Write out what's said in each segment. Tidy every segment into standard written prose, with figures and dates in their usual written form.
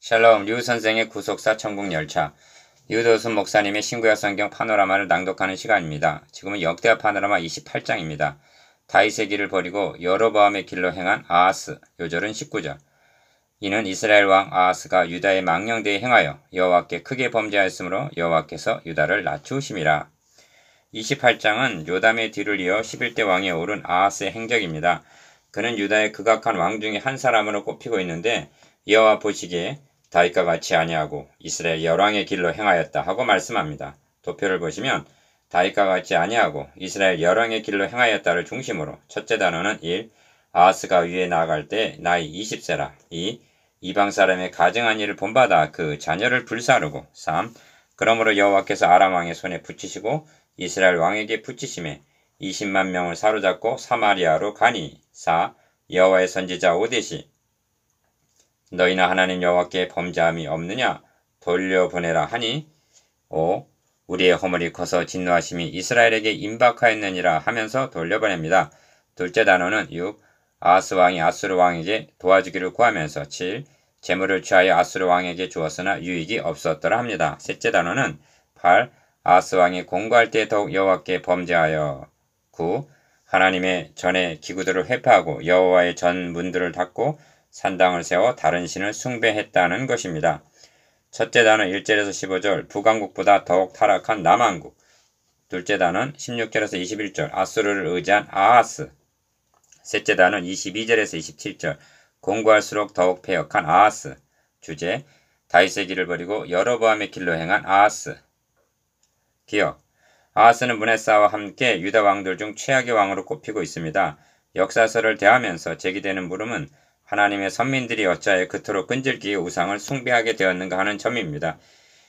샬롬 류 선생의 구속사 천국열차. 유도순 목사님의 신구약 성경 파노라마를 낭독하는 시간입니다. 지금은 역대하 파노라마 28장입니다. 다윗의 길을 버리고 여로보암의 길로 행한 아하스. 요절은 19절. 이는 이스라엘 왕 아하스가 유다의 망령되이 행하여 여호와께 크게 범죄하였으므로 여호와께서 유다를 낮추심이라. 28장은 요담의 뒤를 이어 11대 왕에 오른 아하스의 행적입니다. 그는 유다의 극악한 왕 중에 한 사람으로 꼽히고 있는데 여호와 보시기에 다윗과 같이 아니하고 이스라엘 열왕의 길로 행하였다 하고 말씀합니다. 도표를 보시면 다윗과 같이 아니하고 이스라엘 열왕의 길로 행하였다를 중심으로 첫째 단어는 1. 아하스가 위에 나아갈 때 나이 20세라. 2. 이방 사람의 가증한 일을 본받아 그 자녀를 불사르고. 3. 그러므로 여호와께서 아람 왕의 손에 붙이시고 이스라엘 왕에게 붙이심에 20만 명을 사로잡고 사마리아로 가니. 4. 여호와의 선지자 오데시 너희나 하나님 여호와께 범죄함이 없느냐 돌려보내라 하니. 5. 우리의 허물이 커서 진노하심이 이스라엘에게 임박하였느니라 하면서 돌려보냅니다. 둘째 단어는 6. 아하스 왕이 아수르 왕에게 도와주기를 구하면서. 7. 재물을 취하여 아수르 왕에게 주었으나 유익이 없었더라 합니다. 셋째 단어는 8. 아하스 왕이 공고할 때 더욱 여호와께 범죄하여. 9. 하나님의 전의 기구들을 회파하고 여호와의 전 문들을 닫고 산당을 세워 다른 신을 숭배했다는 것입니다. 첫째 단어 1절에서 15절 북왕국보다 더욱 타락한 남왕국. 둘째 단어는 16절에서 21절 아수르를 의지한 아하스. 셋째 단어는 22절에서 27절 공고할수록 더욱 패역한 아하스. 주제 다윗의 길을 버리고 여로보암의 길로 행한 아하스. 기억 아하스는 문헤사와 함께 유다 왕들 중 최악의 왕으로 꼽히고 있습니다. 역사서를 대하면서 제기되는 물음은 하나님의 선민들이 어찌하여 그토록 끈질기게 우상을 숭배하게 되었는가 하는 점입니다.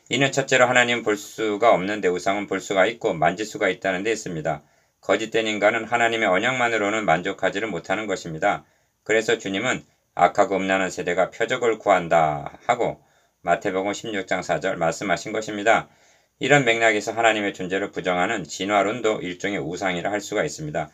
이는 첫째로 하나님은 볼 수가 없는데 우상은 볼 수가 있고 만질 수가 있다는 데 있습니다. 거짓된 인간은 하나님의 언약만으로는 만족하지를 못하는 것입니다. 그래서 주님은 악하고 음란한 세대가 표적을 구한다 하고 마태복음 16장 4절 말씀하신 것입니다. 이런 맥락에서 하나님의 존재를 부정하는 진화론도 일종의 우상이라 할 수가 있습니다.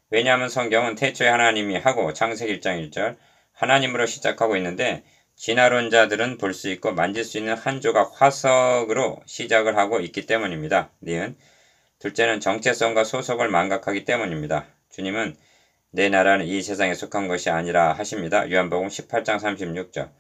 왜냐하면 성경은 태초에 하나님이 하고 창세기 1장 1절 하나님으로 시작하고 있는데 진화론자들은 볼 수 있고 만질 수 있는 한 조각 화석으로 시작을 하고 있기 때문입니다. 니은 둘째는 정체성과 소속을 망각하기 때문입니다. 주님은 내 나라는 이 세상에 속한 것이 아니라 하십니다. 요한복음 18장 36절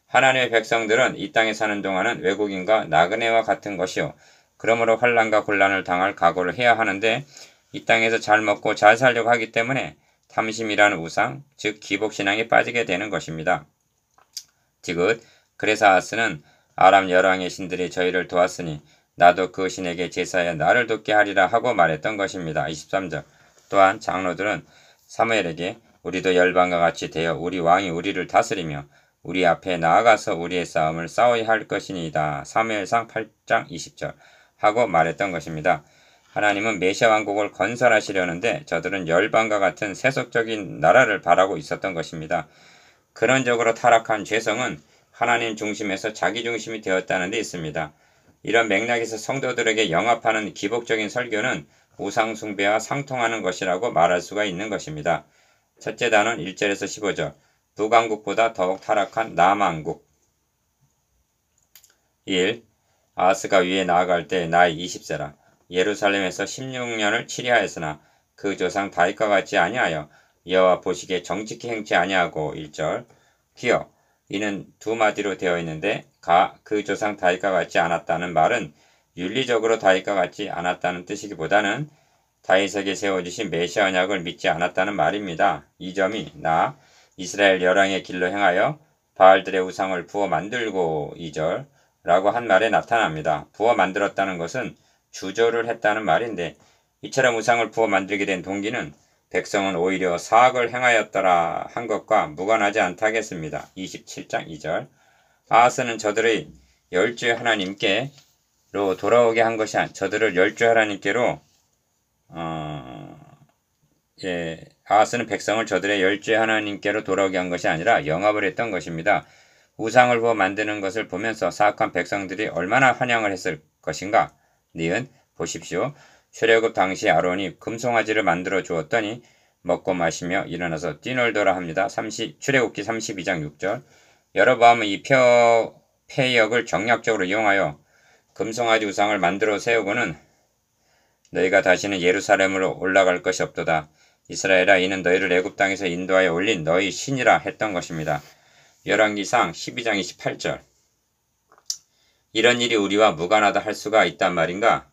하나님의 백성들은 이 땅에 사는 동안은 외국인과 나그네와 같은 것이요 그러므로 환난과 곤란을 당할 각오를 해야 하는데 이 땅에서 잘 먹고 잘 살려고 하기 때문에 탐심이라는 우상, 즉 기복신앙에 빠지게 되는 것입니다. 디귿 그래서 아하스는 아람 열왕의 신들이 저희를 도왔으니 나도 그 신에게 제사하여 나를 돕게 하리라 하고 말했던 것입니다. 23절 또한 장로들은 사무엘에게 우리도 열방과 같이 되어 우리 왕이 우리를 다스리며 우리 앞에 나아가서 우리의 싸움을 싸워야 할 것이니이다. 사무엘상 8장 20절 하고 말했던 것입니다. 하나님은 메시아 왕국을 건설하시려는데 저들은 열방과 같은 세속적인 나라를 바라고 있었던 것입니다. 근원적으로 타락한 죄성은 하나님 중심에서 자기 중심이 되었다는 데 있습니다. 이런 맥락에서 성도들에게 영합하는 기복적인 설교는 우상 숭배와 상통하는 것이라고 말할 수가 있는 것입니다. 첫째 단어는 1절에서 15절 북왕국보다 더욱 타락한 남왕국. 1. 아하스가 위에 나아갈 때 나이 20세라. 예루살렘에서 16년을 치리하였으나 그 조상 다윗과 같이 아니하여 여호와 보시기에 정직히 행치 아니하고. 1절 기억 이는 두 마디로 되어 있는데 그 조상 다윗과 같지 않았다는 말은 윤리적으로 다윗과 같지 않았다는 뜻이기보다는 다윗에게 세워주신 메시아 언약을 믿지 않았다는 말입니다. 이 점이 나 이스라엘 열왕의 길로 행하여 바알들의 우상을 부어 만들고 2절 라고 한 말에 나타납니다. 부어 만들었다는 것은 주조를 했다는 말인데 이처럼 우상을 부어 만들게 된 동기는 백성은 오히려 사악을 행하였더라 한 것과 무관하지 않다 하겠습니다. 27장 2절 아하스는 저들의 열주의 하나님께로 돌아오게 한 것이 저들을 열주의 하나님께로 아하스는 백성을 저들의 열주의 하나님께로 돌아오게 한 것이 아니라 영합을 했던 것입니다. 우상을 부어 만드는 것을 보면서 사악한 백성들이 얼마나 환영을 했을 것인가. 니은 보십시오. 출애굽 당시 아론이 금송아지를 만들어 주었더니 먹고 마시며 일어나서 뛰놀더라 합니다. 출애굽기 32장 6절 여로보암은 이 폐역을 정략적으로 이용하여 금송아지 우상을 만들어 세우고는 너희가 다시는 예루살렘으로 올라갈 것이 없도다. 이스라엘아, 이는 너희를 애굽 땅에서 인도하여 올린 너희 신이라 했던 것입니다. 열왕기상 12장 28절. 이런 일이 우리와 무관하다 할 수가 있단 말인가?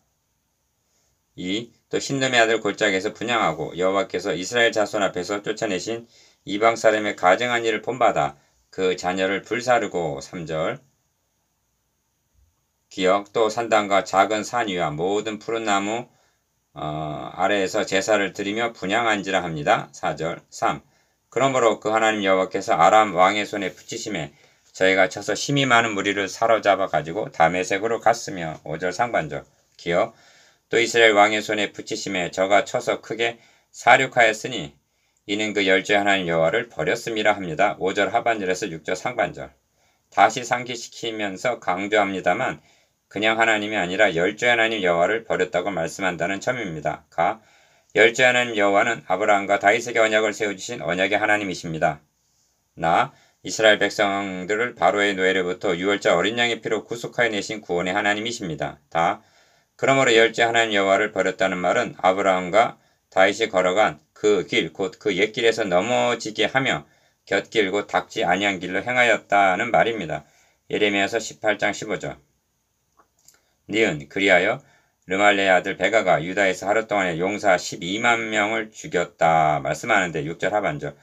2. 또 신놈의 아들 골짜기에서 분양하고 여호와께서 이스라엘 자손 앞에서 쫓아내신 이방 사람의 가증한 일을 본받아 그 자녀를 불사르고. 3절. 기억. 또 산당과 작은 산 위와 모든 푸른 나무 아래에서 제사를 드리며 분양한지라 합니다. 4절. 3. 그러므로 그 하나님 여호와께서 아람 왕의 손에 붙이심에 저희가 쳐서 힘이 많은 무리를 사로잡아 가지고 다메섹으로 갔으며. 5절 상반절. 기억. 또 이스라엘 왕의 손에 붙이심에 저가 쳐서 크게 사륙하였으니 이는 그 열조의 하나님 여호와를 버렸음이라 합니다. 5절 하반절에서 6절 상반절. 다시 상기시키면서 강조합니다만 그냥 하나님이 아니라 열조의 하나님 여호와를 버렸다고 말씀한다는 점입니다. 가. 열조의 하나님 여호와는 아브라함과 다윗에게 언약을 세워주신 언약의 하나님이십니다. 나. 이스라엘 백성들을 바로의 노예로부터 유월절 어린 양의 피로 구속하여 내신 구원의 하나님이십니다. 다. 그러므로 열조의 하나님 여호와를 버렸다는 말은 아브라함과 다윗이 걸어간 그 길, 곧 그 옛길에서 넘어지게 하며 곁길 곧 닥지 아니한 길로 행하였다는 말입니다. 예레미야서 18장 15절. 니은. 그리하여 르말레의 아들 베가가 유다에서 하루 동안에 용사 12만 명을 죽였다 말씀하는데 6절 하반절.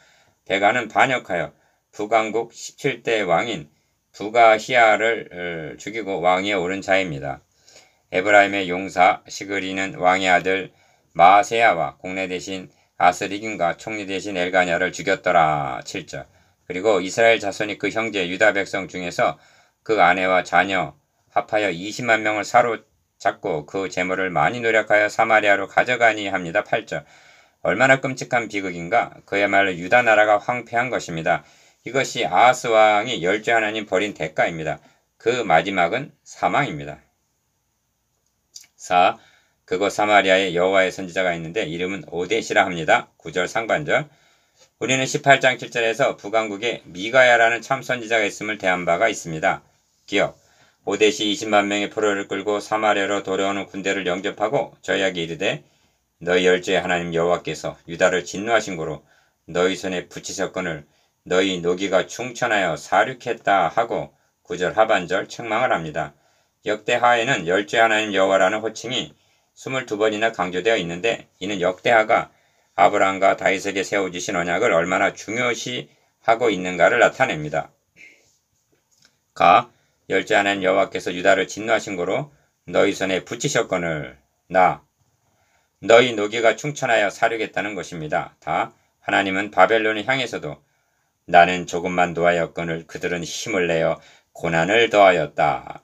베가는 반역하여 북왕국 17대 왕인 부가히야를 죽이고 왕위에 오른 자입니다. 에브라임의 용사 시그리는 왕의 아들 마세야와 공내 대신 아스리김과 총리 대신 엘가냐를 죽였더라. 7절. 그리고 이스라엘 자손이 그 형제 유다 백성 중에서 그 아내와 자녀 합하여 20만 명을 사로잡고 그 재물을 많이 노력하여 사마리아로 가져가니 합니다. 8절. 얼마나 끔찍한 비극인가. 그야말로 유다 나라가 황폐한 것입니다. 이것이 아하스 왕이 열조의 하나님 버린 대가입니다. 그 마지막은 사망입니다. 4. 그곳 사마리아에 여호와의 선지자가 있는데 이름은 오뎃이라 합니다. 9절 상반절. 우리는 18장 7절에서 북왕국에 미가야라는 참 선지자가 있음을 대한 바가 있습니다. 기억. 오뎃이 20만 명의 포로를 끌고 사마리아로 돌아오는 군대를 영접하고 저희에게 이르되 너희 열조의 하나님 여호와께서 유다를 진노하신 고로 너희 손에 붙이셨거늘 너희 노기가 충천하여 사륙했다 하고 9절 하반절 책망을 합니다. 역대하에는 열조의 하나님 여호와라는 호칭이 22번이나 강조되어 있는데 이는 역대하가 아브라함과 다윗에게 세워주신 언약을 얼마나 중요시하고 있는가를 나타냅니다. 가. 열조의 하나님 여호와께서 유다를 진노하신 고로 너희 손에 붙이셨거늘. 나. 너희 노기가 충천하여 사륙했다는 것입니다. 다. 하나님은 바벨론을 향해서도 나는 조금만 노하였거늘 그들은 힘을 내어 고난을 더하였다.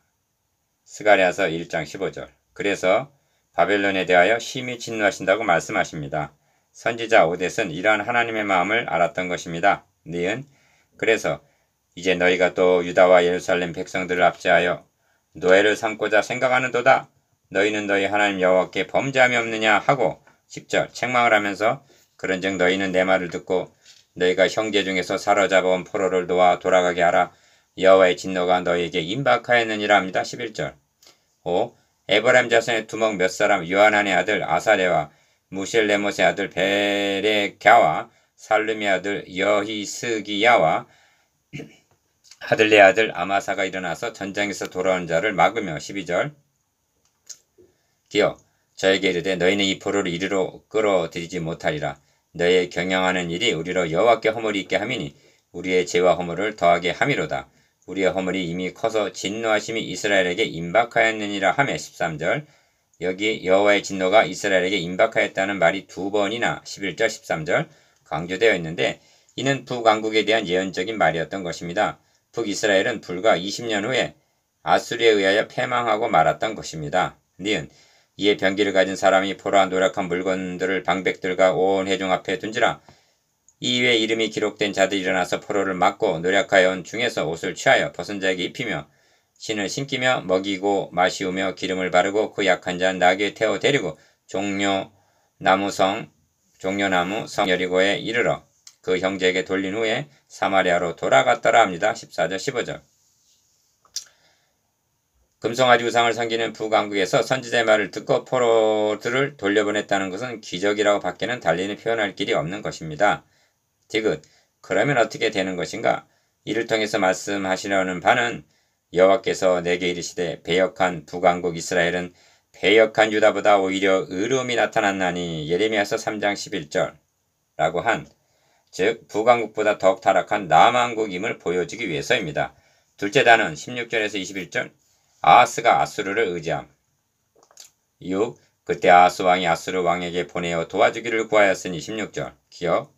스가랴서 1장 15절. 그래서 바벨론에 대하여 심히 진노하신다고 말씀하십니다. 선지자 오뎃은 이러한 하나님의 마음을 알았던 것입니다. 니은. 그래서 이제 너희가 또 유다와 예루살렘 백성들을 압제하여 노예를 삼고자 생각하는도다. 너희는 너희 하나님 여호와께 범죄함이 없느냐 하고 10절 책망을 하면서 그런즉 너희는 내 말을 듣고 너희가 형제 중에서 사로잡아온 포로를 도와 돌아가게 하라. 여호와의 진노가 너희에게 임박하였느니라 합니다. 11절. 5. 에브라임 자손의 두목 몇 사람 요하난의 아들 아사레와 무실레못의 아들 베레갸와 살룸의 아들 여히스기야와 하들레의 아들 아마사가 일어나서 전장에서 돌아온 자를 막으며 12절. 기억. 저에게 이르되 너희는 이 포로를 이리로 끌어들이지 못하리라. 너희의 경영하는 일이 우리로 여호와께 허물이 있게 함이니 우리의 죄와 허물을 더하게 함이로다. 우리의 허물이 이미 커서 진노하심이 이스라엘에게 임박하였느니라 하며 13절. 여기 여호와의 진노가 이스라엘에게 임박하였다는 말이 2번이나 11절 13절 강조되어 있는데 이는 북왕국에 대한 예언적인 말이었던 것입니다. 북이스라엘은 불과 20년 후에 아수리에 의하여 패망하고 말았던 것입니다. 니은. 이에 병기를 가진 사람이 포로와 노력한 물건들을 방백들과 온 회중 앞에 둔지라. 이외에 이름이 기록된 자들이 일어나서 포로를 막고 노력하여 온 중에서 옷을 취하여 벗은 자에게 입히며 신을 신기며 먹이고 마시우며 기름을 바르고 그 약한 자 나귀에 태워 데리고 종려나무 성 여리고에 이르러 그 형제에게 돌린 후에 사마리아로 돌아갔더라 합니다. 14절 15절. 금송아지 우상을 섬기는 북왕국에서 선지자의 말을 듣고 포로들을 돌려보냈다는 것은 기적이라고 밖에는 달리는 표현할 길이 없는 것입니다. 디귿. 그러면 어떻게 되는 것인가? 이를 통해서 말씀하시려는 바는 여호와께서 내게 이르시되 배역한 북왕국 이스라엘은 배역한 유다보다 오히려 의로움이 나타났나니 예레미야서 3장 11절 라고 한, 즉 북왕국보다 더욱 타락한 남왕국임을 보여주기 위해서입니다. 둘째 단은 16절에서 21절 아하스가 아수르를 의지함. 6. 그때 아하스 왕이 아수르 왕에게 보내어 도와주기를 구하였으니 16절 기억.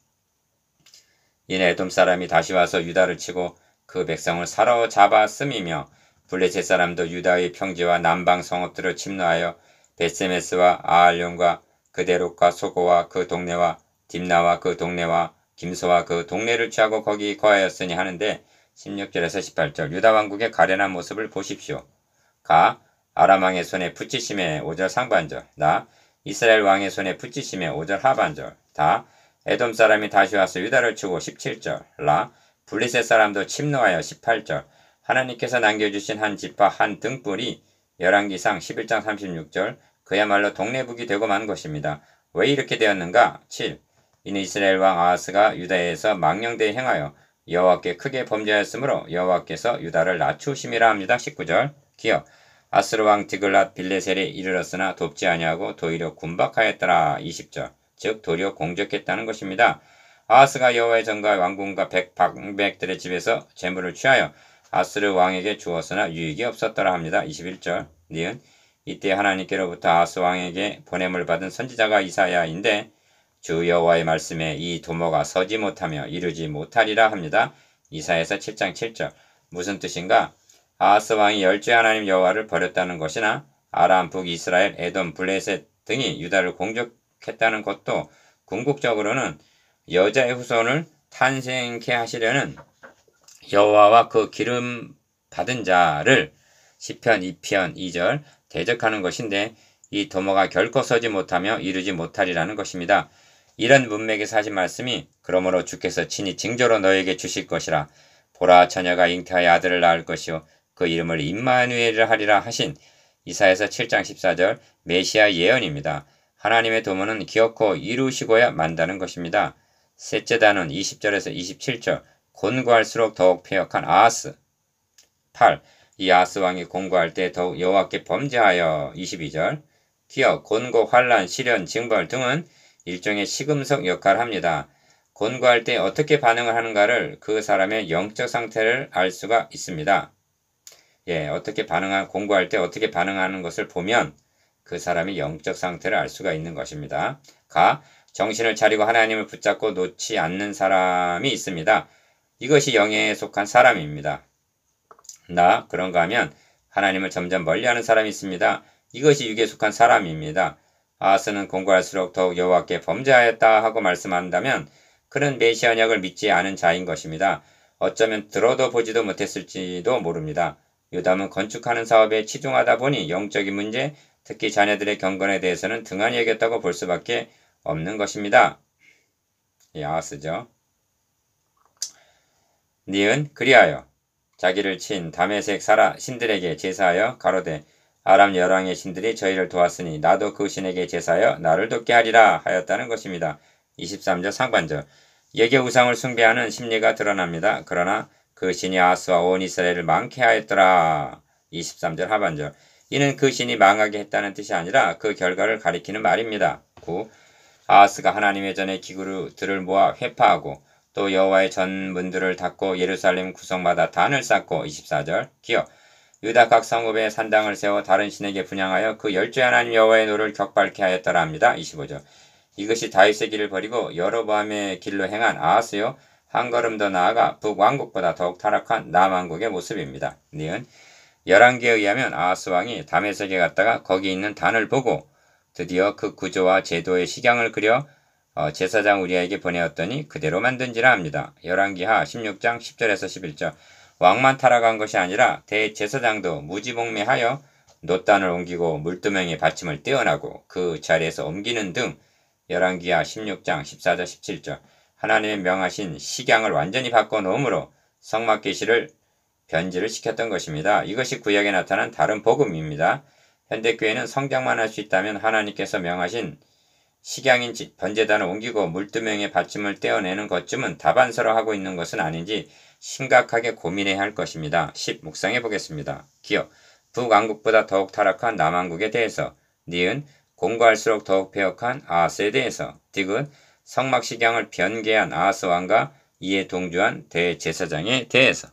이내 에돔 사람이 다시 와서 유다를 치고 그 백성을 사로잡았음이며 블레셋 사람도 유다의 평지와 남방 성읍들을 침노하여 베세메스와 아알론과 그데롯과 소고와 그 동네와 딥나와 그 동네와 김소와 그 동네를 취하고 거기 거하였으니 하는데 16절에서 18절 유다 왕국의 가련한 모습을 보십시오. 가 아람 왕의 손에 붙이심에 5절 상반절 나 이스라엘 왕의 손에 붙이심에 5절 하반절 다 에돔 사람이 다시 와서 유다를 치고 17절 라 블레셋 사람도 침노하여 18절 하나님께서 남겨주신 한 지파 한 등불이 열왕기상 11장 36절 그야말로 동네북이 되고 만 것입니다. 왜 이렇게 되었는가? 7. 이는 이스라엘 왕 아하스가 유다에서 망령되이 행하여 여호와께 크게 범죄하였으므로 여호와께서 유다를 낮추심이라 합니다. 19절 기억. 아스르 왕 디글랏 빌레셀에 이르렀으나 돕지 아니하고 도리어 군박하였더라. 20절 즉 도리어 공격했다는 것입니다. 아하스가 여호와의 전과 왕궁과 방백들의 집에서 재물을 취하여 아스르 왕에게 주었으나 유익이 없었더라 합니다. 21절 니은 이때 하나님께로부터 아하스 왕에게 보냄을 받은 선지자가 이사야인데 주 여호와의 말씀에 이 도모가 서지 못하며 이루지 못하리라 합니다. 이사야서 7장 7절 무슨 뜻인가? 아하스 왕이 열주의 하나님 여호와를 버렸다는 것이나 아람, 북이스라엘, 에돔, 블레셋 등이 유다를 공격했다는 것도 궁극적으로는 여자의 후손을 탄생케 하시려는 여호와와 그 기름 받은 자를 시편 2편 2절 대적하는 것인데 이 도모가 결코 서지 못하며 이루지 못하리라는 것입니다. 이런 문맥에서 하신 말씀이 그러므로 주께서 친히 징조로 너에게 주실 것이라 보라 처녀가 잉태하여 아들을 낳을 것이요 그 이름을 임마누엘이라 하리라 하신 이사야서 7장 14절 메시아 예언입니다. 하나님의 도모는 기어코 이루시고야 만다는 것입니다. 셋째 단은 20절에서 27절 곤고할수록 더욱 패역한 아하스. 8. 이 아하스 왕이 공고할 때 더욱 여호와께 범죄하여 22절 기억, 곤고, 환란, 시련, 징벌 등은 일종의 시금석 역할을 합니다. 곤고할 때 어떻게 반응을 하는가를 그 사람의 영적 상태를 알 수가 있습니다. 공고할 때 어떻게 반응하는 것을 보면 그 사람의 영적 상태를 알 수가 있는 것입니다. 가, 정신을 차리고 하나님을 붙잡고 놓지 않는 사람이 있습니다. 이것이 영에 속한 사람입니다. 나, 그런가 하면 하나님을 점점 멀리하는 사람이 있습니다. 이것이 육에 속한 사람입니다. 아하스는 공고할수록 더욱 여호와께 범죄하였다 하고 말씀한다면 그는 메시아 언약을 믿지 않은 자인 것입니다. 어쩌면 들어도 보지도 못했을지도 모릅니다. 요담은 건축하는 사업에 치중하다 보니 영적인 문제, 특히 자녀들의 경건에 대해서는 등한히 여겼다고 볼 수밖에 없는 것입니다. 아하스죠. 니은 그리하여 자기를 친 다메섹 신들에게 제사하여 가로되 아람 열왕의 신들이 저희를 도왔으니 나도 그 신에게 제사하여 나를 돕게 하리라 하였다는 것입니다. 23절 상반절 여기에 우상을 숭배하는 심리가 드러납니다. 그러나 그 신이 아하스와 온 이스라엘을 망케 하였더라. 23절 하반절 이는 그 신이 망하게 했다는 뜻이 아니라 그 결과를 가리키는 말입니다. 9. 아하스가 하나님의 전에 기구들을 모아 회파하고 또 여호와의 전문들을 닫고 예루살렘 구석마다 단을 쌓고 24절 기억 유다 각 성읍에 산당을 세워 다른 신에게 분향하여 그 열주의 하나님 여호와의 노를 격발케 하였더라 합니다. 25절 이것이 다윗의 길을 버리고 여로보암의 길로 행한 아하스요 한 걸음 더 나아가 북왕국보다 더욱 타락한 남왕국의 모습입니다. 니은 열왕기에 의하면 아하스 왕이 다메섹에 갔다가 거기 있는 단을 보고 드디어 그 구조와 제도의 식양을 그려 제사장 우리아에게 보내었더니 그대로 만든지라 합니다. 열왕기하 16장 10절에서 11절 왕만 타락한 것이 아니라 대제사장도 무지몽매하여 놋단을 옮기고 물두멍에 받침을 떼어나고 그 자리에서 옮기는 등 열왕기하 16장 14절 17절 하나님의 명하신 식양을 완전히 바꿔놓으므로 성막계시를 변질을 시켰던 것입니다. 이것이 구약에 나타난 다른 복음입니다. 현대교회는 성장만 할 수 있다면 하나님께서 명하신 식양인 번제단을 옮기고 물두멍의 받침을 떼어내는 것쯤은 다반사로 하고 있는 것은 아닌지 심각하게 고민해야 할 것입니다. 10. 묵상해 보겠습니다. 기억. 북왕국보다 더욱 타락한 남왕국에 대해서. 니은. 공부할수록 더욱 폐역한 아하스에 대해서. 디귿. 성막식양을 변개한 아하스 왕과 이에 동조한 대제사장에 대해서.